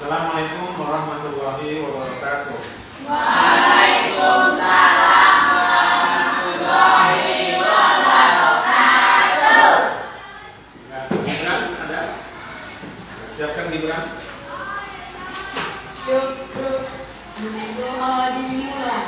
Assalamualaikum warahmatullahi wabarakatuh. Waalaikumsalam warahmatullahi wabarakatuh. Gibran ada? Siapkan Gibran. Syukur doa dimulai.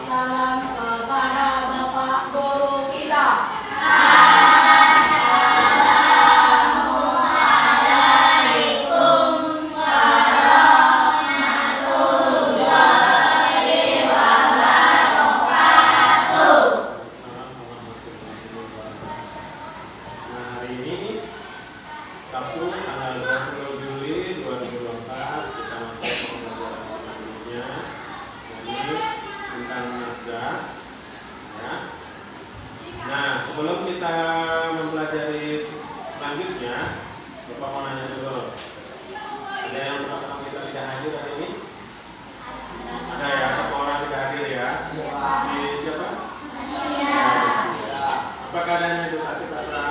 Salam kepada Bapak Guru kita. Assalamualaikum warahmatullahi wabarakatuh. Nah, hari ini Sabtu tanggal 20 Juli 2024 kita masuk ke pembelajaran selanjutnya. Jadi tentang nafzah, ya. Nah, sebelum kita mempelajari selanjutnya, Bapak mau nanya dulu. Ada yang pertama kita tidak hadir hari ini? Ada ya, semua orang tidak hadir ya? Di siapa? Apa keadaannya itu sakit atau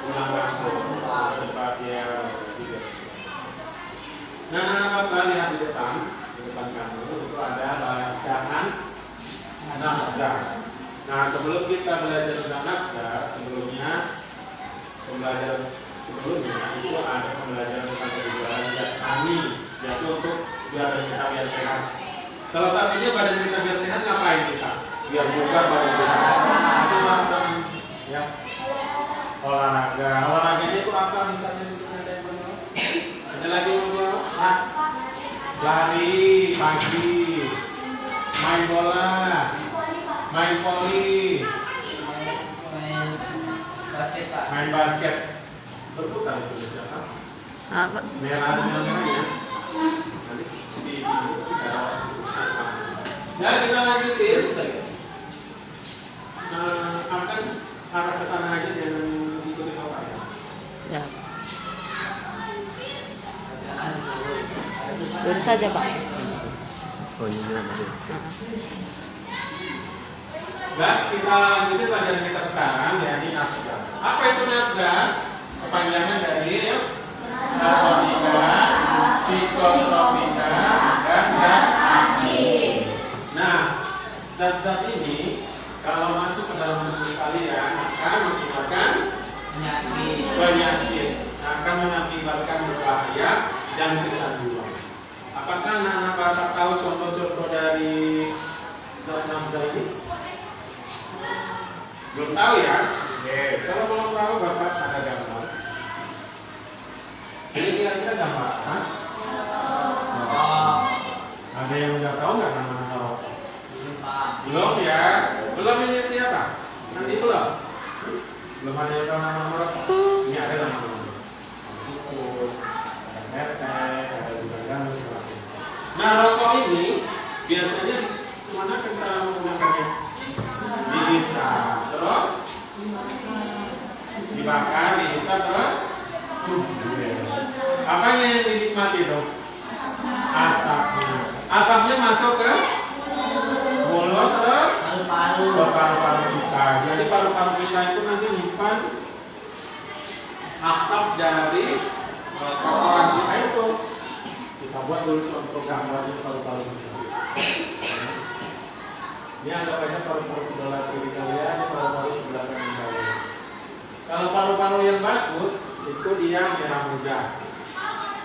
pulang kampung? Tempat dia tidur. Nah, Bapak lihat di depan kamu itu ada bacaan nafzah. Nah, sebelum kita belajar tentang nafzah, pembelajaran sebelumnya itu ada pembelajaran tentang kebugaran jasmani, yaitu untuk biar kita biar sehat. Salah satunya badan kita biar sehat ngapain kita? Biar bugar badan kita. Itu melakukan ya olahraga. Olahraganya itu apa misalnya di sini ada yang mau? Ada lagi yang mau? Lari pagi, main bola, main voli, main basket, berputar itu siapa? Apa? Merah dengan merahnya. Ya kita lanjutin. Akan arah ke sana aja, jangan ikutin orang. Ya. Lurus saja, Pak. Oh iya, Nah, kita lanjutin pelajaran kita sekarang, yakni nafzah. Apa itu nafzah? Kepanjangan dari narkotika, psikotropika, dan zat aktif. Nah, zat-zat ini kalau masuk ke dalam tubuh kalian akan mengakibatkan penyakit, akan mengakibatkan berbahaya dan kecanduan. Apakah anak-anak Bapak tahu contoh-contoh dari zat nafzah ini? Belum tahu ya? Oke, kalau belum tahu Bapak ada gambar. Ini kira-kira gambar apa? Ada yang udah tahu nggak nama-nama rokok? Belum ya? Belum ini siapa? Nanti belum? Belum ada yang tahu nama rokok? Ini ada nama-nama. Sukun, ada merek, ada juga dan sebagainya. Nah, rokok ini biasanya gimana cara menggunakannya? Dihisap, terus dibakar, dihisap, terus apanya yang dinikmati dong? Asapnya. Asapnya masuk ke mulut, terus ke paru-paru kita. Jadi paru-paru kita itu nanti nyimpan asap dari kotoran buat dulu contoh gambarnya paru-paru. Ini anggap aja paru-paru sebelah kiri kalian, ini paru-paru sebelah kanan kalian. Kalau paru-paru yang bagus, itu dia merah muda,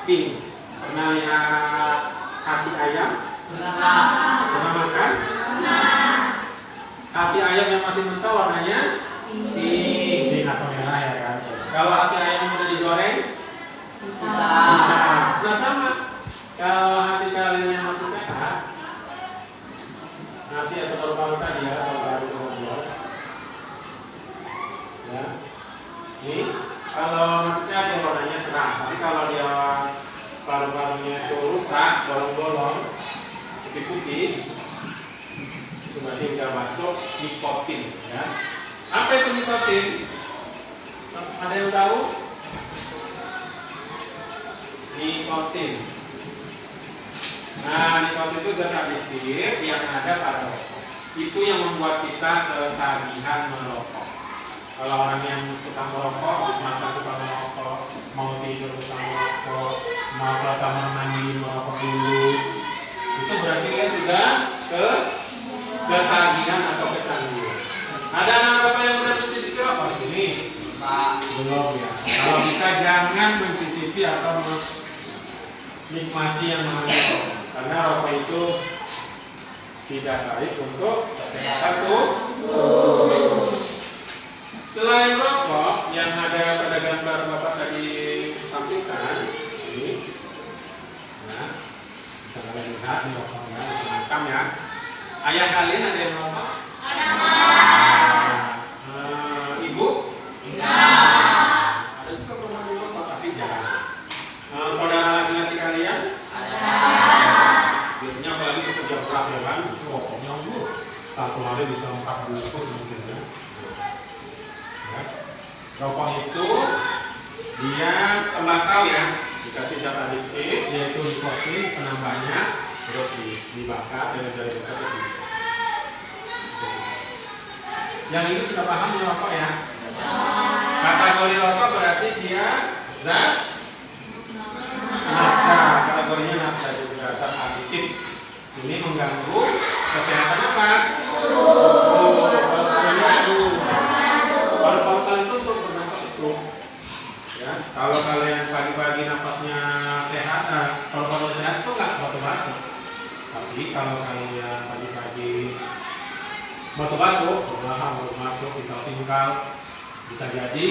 pink. Pernah lihat hati ayam? Pernah makan? Hati ayam yang masih mentah warnanya pink atau merah ya kan? Kalau hati ayam yang sudah digoreng? Nah sama. Kalau hati kalian yang masih sehat, hati atau paru-paru tadi ya, paru-paru kemudian. Ya. Ini kalau masih sehat dia warnanya cerah, tapi kalau dia paru-parunya itu rusak, bolong-bolong, putih-putih, itu berarti udah masuk nikotin. Ya. Apa itu nikotin? Ada yang tahu? Nikotin. Nah, nikotin itu zat aditif yang ada pada rokok. Itu yang membuat kita ketagihan merokok. Kalau orang yang suka merokok, habis makan suka merokok, mau tidur suka merokok, mau ke kamar mandi merokok dulu, itu berarti dia sudah ketagihan atau kecanduan. Ada anak bapak yang sudah mencicipi rokok di sini? Belum ya. Kalau bisa jangan mencicipi atau menikmati yang namanya rokok, karena rokok itu tidak baik untuk kesehatan tubuh. Selain rokok yang ada pada gambar bapak tadi tampilkan ini, nah, bisa kalian lihat ini rokoknya macam ya. Ayah kalian ada yang rokok? Ada. Ibu? Ada juga perempuan yang rokok tapi jarang. Saudara laki-laki kalian? Ada. Biasanya apalagi kerja berat ya kan, rokoknya satu hari bisa 4 bungkus mungkin ya. Rokok itu dia tembakau ya, dikasih zat adiktif yaitu nikotin penambahnya, terus dibakar dari bakar terus diisi. Yang ini sudah paham nih rokok ya? Kategori rokok berarti dia zat nafsa, kategorinya nafsa juga zat adiktif. Ini mengganggu kesehatan apa? Paru-paru kalian itu untuk bernapas itu. Ya, kalau kalian pagi-pagi napasnya sehat, paru-paru sehat itu nggak batuk-batuk. Tapi kalau kalian pagi-pagi batuk-batuk, batuk-batuk, tingkal-tingkal, bisa jadi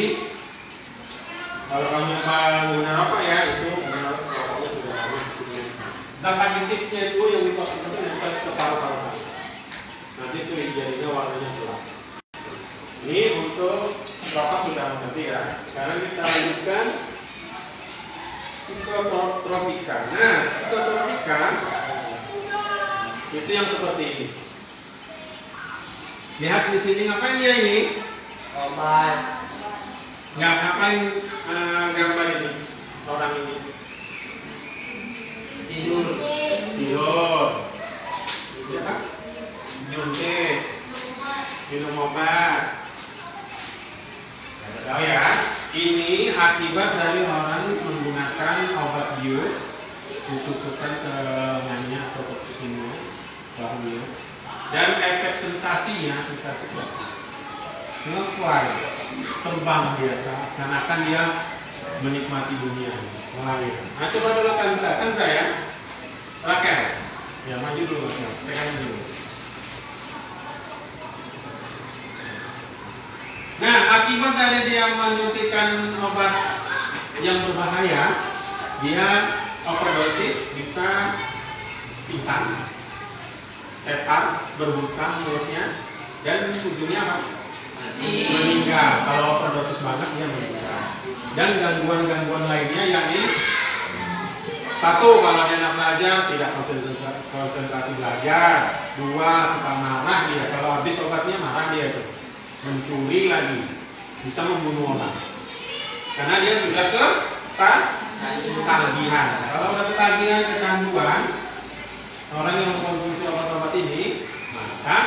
kalau kamu pengguna rokok ya itu rokoknya sudah habis di sini. Zat adiktifnya itu yang dikasih ke paru-paru. Nanti itu jadinya warnanya gelap. Ini untuk rokok sudah mengerti ya. Sekarang kita lanjutkan psikotropika. Nah, psikotropika itu yang seperti ini. Lihat di sini ngapain dia ini? Obat. Nggak ngapain gambar ini orang ini? Tidur. Ya, nyuntik, minum obat. Tahu ya, ini akibat dari orang menggunakan obat bius, ditusukkan ke lengannya atau ke sini, bahunya, dan efek sensasinya, sensasi ngefly, terbang biasa, dan akan dia menikmati dunia, melahirkan. Nah, coba dulu kan saya, Rakel, ya maju dulu, pegang dulu. Nah, akibat dari dia menyuntikkan obat yang berbahaya, dia overdosis, bisa pingsan, tetar, berbusa mulutnya, dan ujungnya apa? Meninggal. Kalau overdosis banget dia meninggal. Dan gangguan-gangguan lainnya yakni satu, kalau dia belajar tidak konsentrasi belajar. Dua, suka marah dia. Kalau habis obatnya marah dia tuh. Mencuri lagi, bisa membunuh orang karena dia sudah ketagihan. Kalau sudah ketagihan, kecanduan, orang yang mengkonsumsi obat-obat ini, maka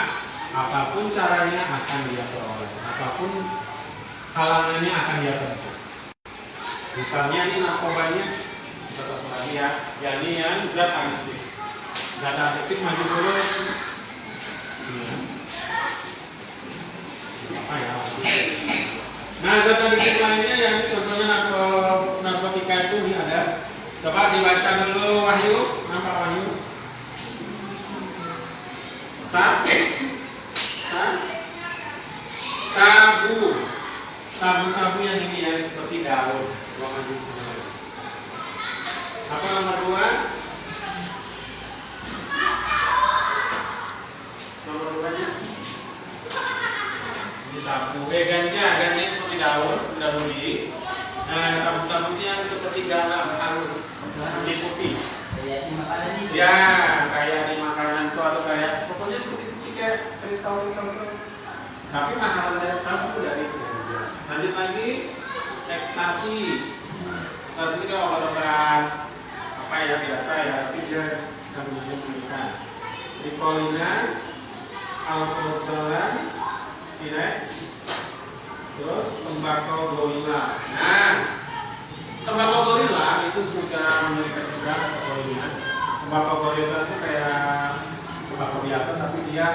apapun caranya akan dia peroleh, apapun halangannya akan dia tempuh. Misalnya ini narkobanya Satu lagi ya. Yani yang zat adiktif. Zat adiktif maju dulu. Apa ya? Nah, zat adiktif lainnya yang contohnya narkotika itu ini ada. Coba dibaca dulu Wahyu. Nampak Wahyu? Sabu yang ini yang seperti daun. Ruangan di sini. Apa nomor 2? Nomor 2-nya? Ini sabu. Ganja seperti daun, biji. Nah, sabu-sabunya yang seperti garam halus, putih. Ya, kayak di makanan itu atau kayak pokoknya seperti kayak kristal. Tapi mahal dari sabu dari itu. Lanjut lagi, ekstasi. Tapi kalau obat-obatan apa ya biasa ya, tapi dia kandungannya pilihan. Rikolina, alkoholan, tidak. Terus tembakau gorila. Nah, tembakau gorila itu sudah memberikan juga kategorinya. Tembakau gorila itu kayak tembakau biasa, tapi dia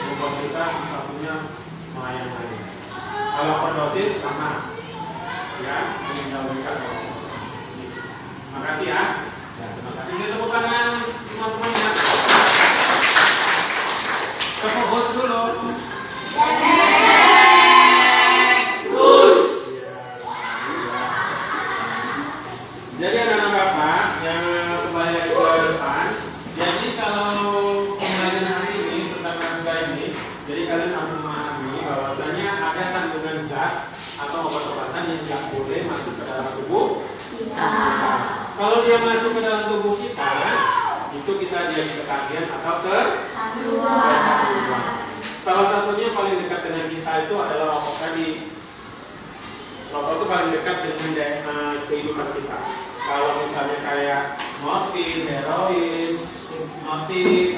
membuat kita sensasinya melayang-layang. Kalau overdosis sama, ya, meninggalkan. Makasih ya. Ya, terima kasih. Ini tepuk tangan teman-teman. Tepuk bos dulu. Jadi anak-anak bapak yang kembali ke depan, jadi kalau pembelajaran hari ini tentang nafsa ini, jadi kalian harus memahami bahwasanya ada kandungan zat atau obat-obatan yang tidak boleh masuk ke dalam tubuh kita. Kalau dia masuk ke dalam tubuh kita, itu kita jadi ketagihan atau kecanduan. Salah satunya paling dekat dengan kita itu adalah rokok tadi. Rokok itu paling dekat dengan kehidupan kita. Kalau misalnya kayak morfin, heroin, hipnotik,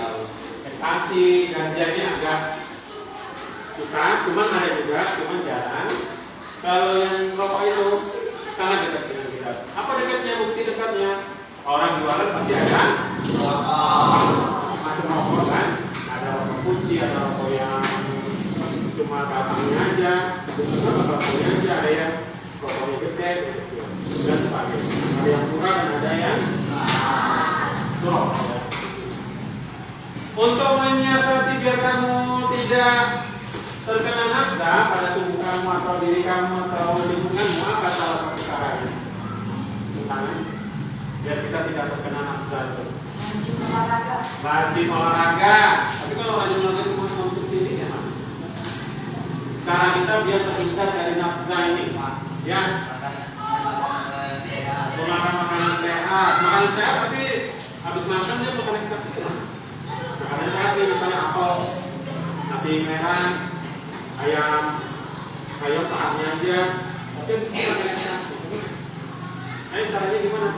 ekstasi, ganjanya agak susah, cuman ada juga, cuman jarang. Kalau yang rokok itu sangat dekat dengan kita. Apa dekatnya? Bukti dekatnya? Orang jualan pasti ada macam rokok kan? Ada rokok putih, ada rokok yang cuma batangnya aja, batangnya aja, ada yang rokoknya gede, dan sebagainya. Ada yang murah dan ada yang drop. Untuk menyiasati biar kamu tidak terkena nafsa pada tubuh kamu atau diri kamu atau lingkunganmu, apa salah satu caranya? Biar kita tidak terkena nafsa itu. Rajin olahraga. Tapi kalau rajin olahraga itu cuma konsumsi ini ya, cara kita biar terhindar dari nafsa ini, ya. Makan makanan sehat tapi habis makan dia makan kita sih. Makanan sehat nih misalnya apel, nasi merah, ayam tahannya aja, tapi habis makan kita. Ayo caranya gimana?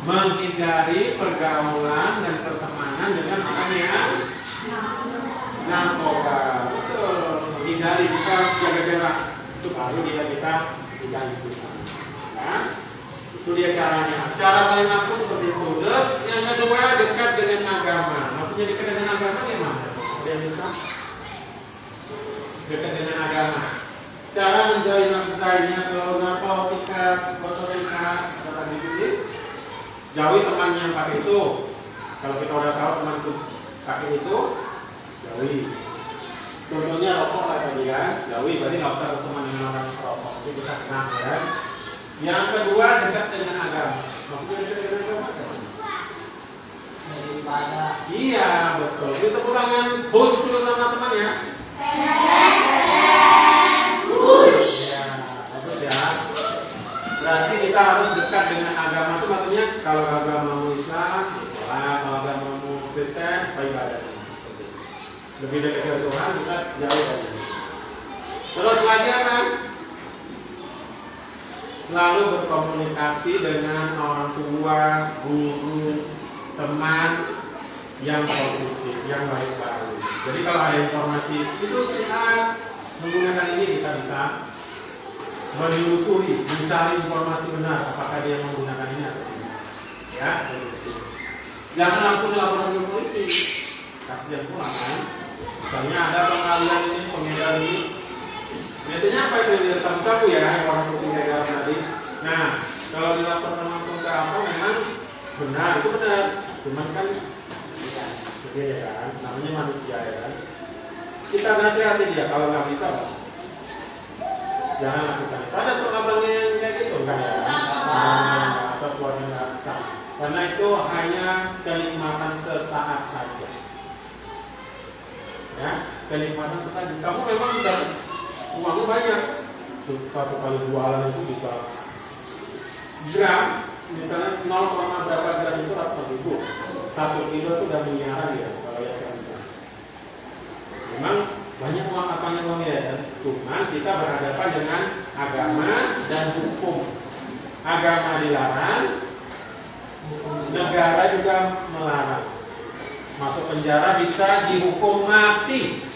Menghindari pergaulan dan pertemanan dengan orang yang narkoba. Betul. Menghindari, kita jaga jarak. Itu baru kita diganti. Ya. Itu dia caranya. Cara paling aku seperti itu. Terus yang kedua dekat dengan agama. Maksudnya dekat dengan agama gimana? Ada yang bisa? Dekat dengan agama. Cara menjauhi nafsanya kalau narkotika, psikotronika, kata gitu. Jauhi teman yang pakai itu. Kalau kita udah tahu teman itu pakai itu, jauhi. Contohnya rokok kayak tadi ya, jauhi. Berarti nggak usah berteman dengan orang perokok. Itu bisa kena ya. Yang kedua dekat dengan agama. Maksudnya dekat dengan agama kan? Iya betul. Kita tepuk tangan bus dulu sama teman ya. Bus. Ya, bagus ya. Berarti kita harus dekat dengan agama itu maksudnya kalau agamamu Islam, kalau agamamu Kristen, beribadah. Lebih dekat dengan Tuhan kita jauh dari itu. Terus lagi apa? Selalu berkomunikasi dengan orang tua, guru, teman yang positif, yang baik-baik. Jadi kalau ada informasi itu kita menggunakan ini kita bisa menelusuri, mencari informasi benar apakah dia menggunakan ini atau tidak. Jangan langsung laporan ke polisi, kasihan pulang kan. Misalnya ada pengalian ini, pengedar ini. Biasanya apa itu dari sabu-sabu ya, yang warna putih saya garam tadi. Nah, kalau dilaporkan langsung ke apa memang benar, itu benar. Cuman kan kasihan ya kan, namanya manusia ya kan. Kita nasihati dia kalau nggak bisa, jangan lakukan itu. Ada tuh abangnya yang kayak gitu kan ya, atau keluarga nggak bisa. Karena itu hanya kenikmatan sesaat saja. Ya, kenikmatan sesaat. Kamu memang udah uangnya banyak. Satu kali jualan itu bisa gram, misalnya 0, berapa gram itu ratusan ribu. 1 kilo itu udah miliaran ya kalau yang saya bisa. Memang banyak uang apanya uang ya. Cuma kita berhadapan dengan agama dan hukum. Agama dilarang, negara juga melarang. Masuk penjara bisa dihukum mati.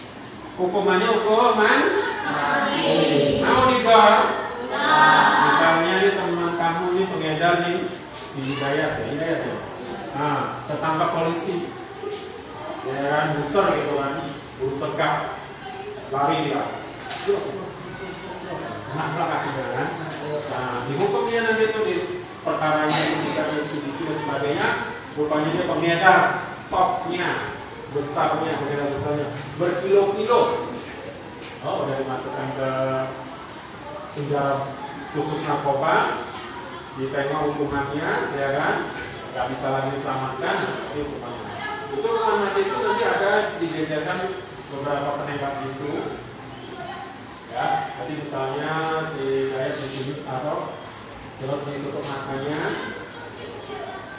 Hukumannya hukuman mati. Mau dibawa? Misalnya nih teman kamu nih pengedar nih di Hidayat ya. Nah, ketangkap polisi. Ya kan, buser gitu kan. Buser kak. Lari dia. Nah, kakinya kan. Nah, dihukumnya nanti itu di perkaranya ketika CCTV dan sebagainya, rupanya dia pengedar topnya, besarnya, pengedar besarnya, berkilo-kilo. Oh, udah dimasukkan ke penjara khusus narkoba, ditengok hukumannya, ya kan, nggak bisa lagi diselamatkan, tapi hukumannya. Itu hukuman mati itu nanti ada dijajarkan beberapa penembak itu. Ya, tadi misalnya si saya di sini atau terus ditutup matanya.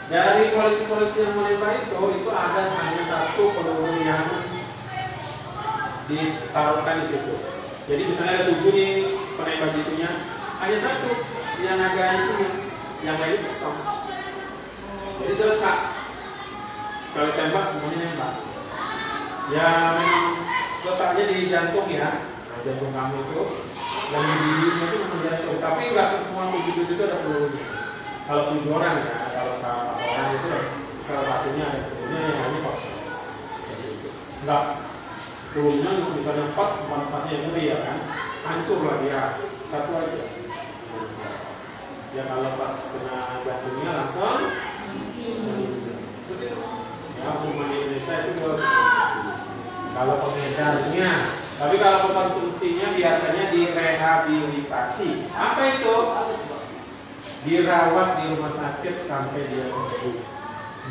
Dari polisi-polisi yang menembak itu ada hanya satu peluru yang ditaruhkan di situ. Jadi misalnya ada 7 nih penembak itunya, hanya satu yang agak isinya, yang lain kosong. Jadi selesai. Sekali tembak semuanya nembak. Ya memang letaknya di jantung ya. Jantung kamu itu yang di bibirnya itu memang jantung, tapi nggak semua 7 itu ada pelurunya. Kalau 7 orang ya, kalau 4 orang itu salah satunya ada pelurunya yang lainnya kosong. Enggak, pelurunya misalnya 4-4-nya yang ngeri ya kan, hancur lah dia, satu aja. Ya kalau pas kena jantungnya langsung seperti itu. Ya hukuman Indonesia itu kalau pengedarnya. Tapi kalau konsumsinya biasanya direhabilitasi. Apa itu? Dirawat di rumah sakit sampai dia sembuh.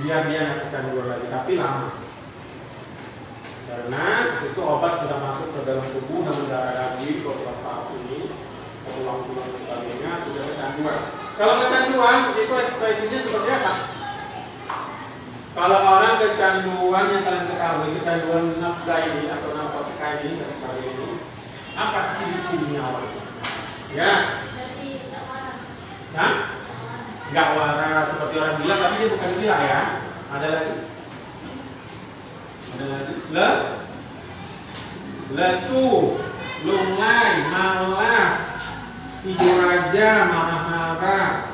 Biar dia nggak kecanduan lagi, tapi lama. Karena itu obat sudah masuk ke dalam tubuh dan mendarah daging, program saraf ini, tulang-tulang sebagainya sudah kecanduan. Kalau kecanduan itu ekspresinya seperti apa? Kalau orang kecanduan yang kalian ketahui, kecanduan nafsa ini atau narkotika ini dan sebagainya, apa ciri-cirinya orang? Ya, nah, nggak waras seperti orang gila, tapi dia bukan gila ya. Ada lagi? Lesu, lunglai, malas, tidur aja, marah-marah.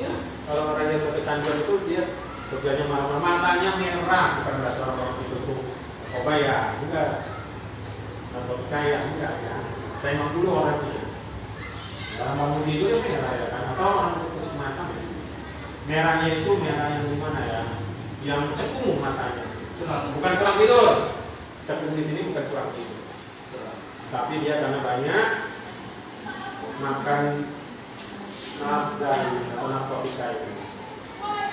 Ya, kalau orang yang kecanduan itu dia kerjanya marah-marah, matanya merah, bukan berarti orang itu tuh ya, enggak, narkotika ya, enggak ya. Tengok dulu orangnya. Dalam bangun tidur ya merah ya kan, atau orang putus mata ya. Merahnya itu merah yang gimana ya? Yang cekung matanya. Bukan kurang tidur. Cekung di sini bukan kurang tidur. Tapi dia karena banyak makan nafsa atau narkotika itu.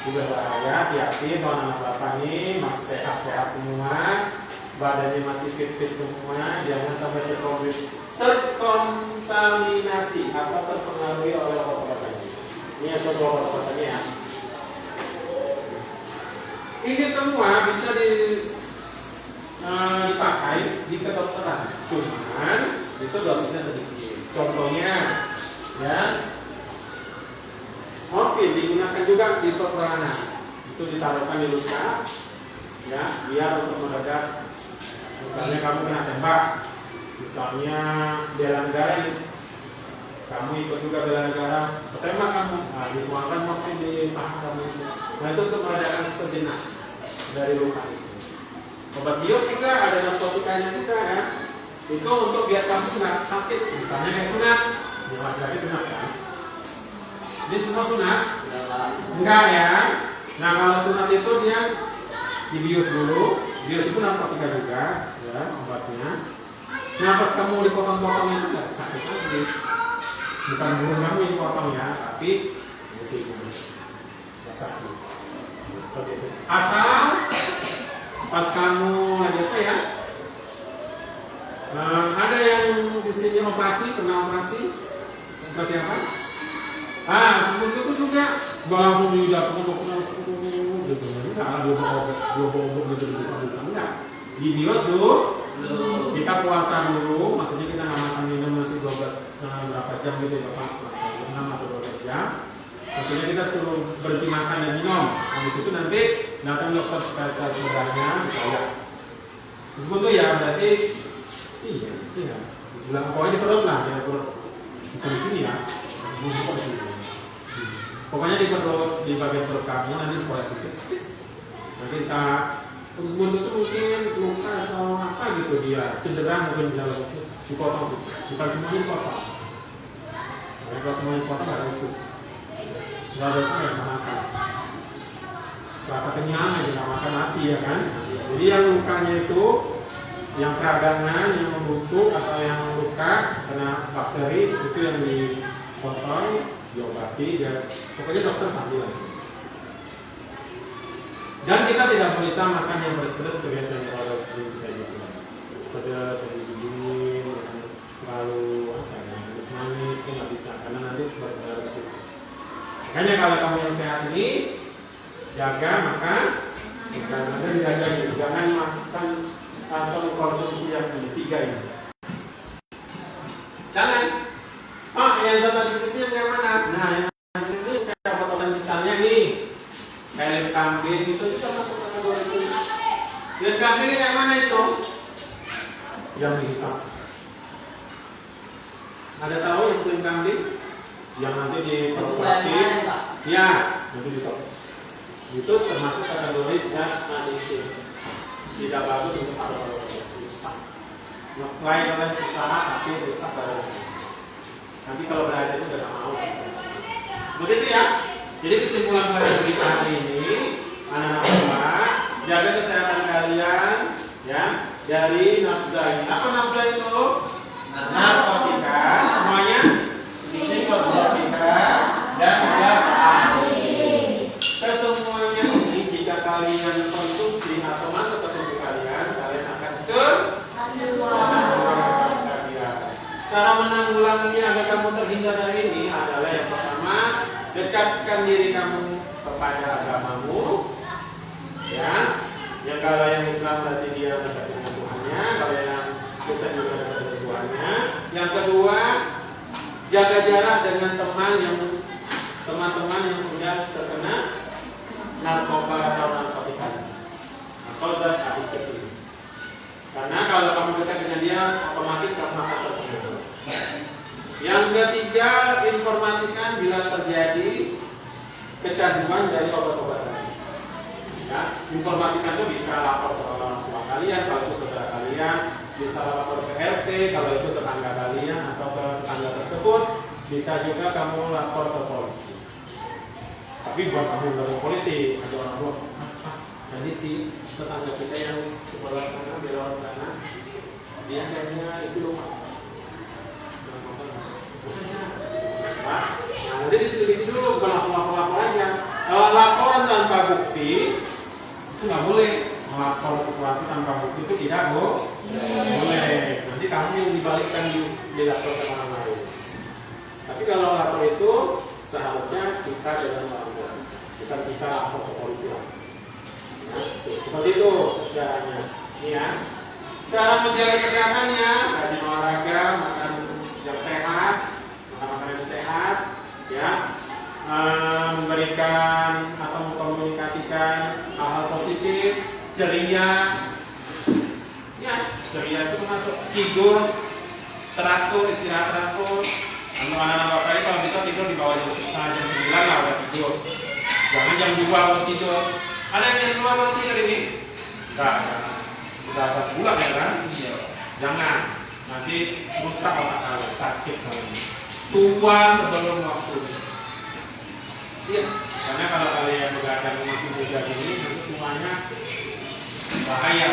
Juga bahaya, hati-hati kalau anak bapak ini masih sehat-sehat semua, badannya masih fit-fit semua, jangan sampai terkontaminasi atau terpengaruhi oleh obat-obatan. Ini ada obat-obatannya ya. Ini semua bisa dipakai di kedokteran, cuman itu dosisnya sedikit. Contohnya, ya. Morfin digunakan juga di peperangan. Itu ditaruhkan di luka, ya, biar untuk meredam. Misalnya kamu kena tembak, misalnya bela negara ini, kamu ikut juga bela negara, ketembak kamu, dituangkan morfin di paha kamu. Nah itu untuk meredakan sejenak dari luka itu. Obat bius juga ada narkotikanya juga ya. Itu untuk biar kamu nggak sakit. Misalnya kayak sunat, yang laki-laki sunat kan? Ini semua sunat? Enggak ya. Nah kalau sunat itu dia dibius dulu. Bius itu narkotika juga, ya obatnya. Nah pas kamu dipotong-potong itu nggak sakit lagi. Bukan burung kamu yang potong ya, tapi nggak sakit. Seperti itu. Atau pas kamu lagi apa ya? Ada yang di sini operasi, pernah operasi apa? Sebelum itu juga gak langsung didapat gitu. Enggak, enggak. Di bios dulu, kita puasa dulu, maksudnya kita nggak makan minum masih 12 berapa jam gitu ya Pak? 6 atau 12 jam. Maksudnya kita suruh berhenti makan dan minum. Habis itu nanti datang dokter spesialis bedahnya, kayak tersebut tuh ya berarti iya. Di sebelah pokoknya di perut lah, ya perut. Bukan di sini ya, bukan di sini. Pokoknya di perut, di bagian perut kamu nanti dikoreksi sedikit. Nanti tak tersebut itu mungkin luka atau apa gitu dia cedera mungkin di dalam itu dipotong sih. Bukan semuanya dipotong. Nah, kalau semuanya dipotong nggak ada usus. Nggak ada usus nggak bisa makan. Rasa kenyang aja nggak makan mati ya kan. Jadi yang lukanya itu yang peradangan, yang membusuk atau yang luka kena bakteri itu yang dipotong, diobati, pokoknya dokter panggil lagi. Dan kita tidak bisa makan yang pedas-pedas biasanya kalau sering kita gitu. Pedas, yang dingin, terlalu manis itu nggak bisa karena nanti berdarah situ. Makanya kalau kamu yang sehat ini jaga makan, jangan dijaga gitu, jangan makan atau konsumsi yang tiga ini. Jangan. Yang satu berikutnya yang mana? Nah, yang ini kayak potongan misalnya nih, kayak kambing itu kita masuk kategori itu. Dan kambing yang mana itu? Yang dihisap. Ada tahu yang kulit kambing? Yang nanti dioperasi? Ya, nanti dihisap. Itu termasuk kategori zat adiksi. Tidak bagus untuk apa-apa rusak. Lain kalian susah tapi rusak baru. Nanti kalau berada itu sudah mau. Begitu ya. Jadi kesimpulan pada berita hari ini, anak-anak semua, jaga kesehatan kalian, ya, dari nafsu. Apa nafsu itu? Narkotika, semuanya. Narkotika dan zat adiksi. Kesemuanya ini jika kalian konsumsi atau masuk ke tubuh kalian akan cara menanggulanginya agar kamu terhindar dari ini adalah yang pertama, dekatkan diri kamu kepada agamamu, ya. Yang kalau yang Islam berarti dia dekat dengan Tuhannya, kalau yang Kristen juga dekat dengan Tuhannya. Yang kedua, jaga jarak dengan teman-teman yang sudah terkena narkoba atau narkotika atau zat adiktif ini. Karena kalau kamu dekat dengan dia, otomatis kamu akan terkena. Yang ketiga, informasikan bila terjadi kecanduan dari obat-obatan. Ya, informasikan itu bisa lapor ke orang tua kalian, kalau itu saudara kalian, bisa lapor ke RT, kalau itu tetangga kalian atau ke tetangga tersebut, bisa juga kamu lapor ke polisi. Tapi buat kamu lapor polisi, ada orang tua. Jadi si tetangga kita yang sebelah sana, belok sana, dia kayaknya itu lupa. Nah, nanti diselidiki dulu, bukan langsung lapor-lapor aja. Laporan tanpa bukti itu nggak boleh. Melapor sesuatu tanpa bukti itu tidak boleh. Nanti kamu yang dibalikkan dilaporkan orang lain. Tapi kalau lapor itu seharusnya kita dengan orang lain. Kita lapor ke polisi lah. Seperti itu caranya. Ini ya. Cara menjaga kesehatannya, rajin olahraga, makan yang sehat, makan makanan yang sehat, ya. Memberikan atau mengkomunikasikan hal-hal positif, ceria. Ya, ceria itu termasuk tidur teratur, istirahat teratur. Untuk anak-anak bapak ini kalau bisa tidur di bawah jam 9 lah udah tidur. Jangan jam 2 mau tidur. Ada yang jam 2 mau tidur ini? Enggak. Udah ada pulang ya kan? Iya. Jangan. Nanti rusak otak kalian, sakit kalian. Tua sebelum waktu. Iya. Karena kalau kalian begadang masih muda ini, nanti tuanya bahaya.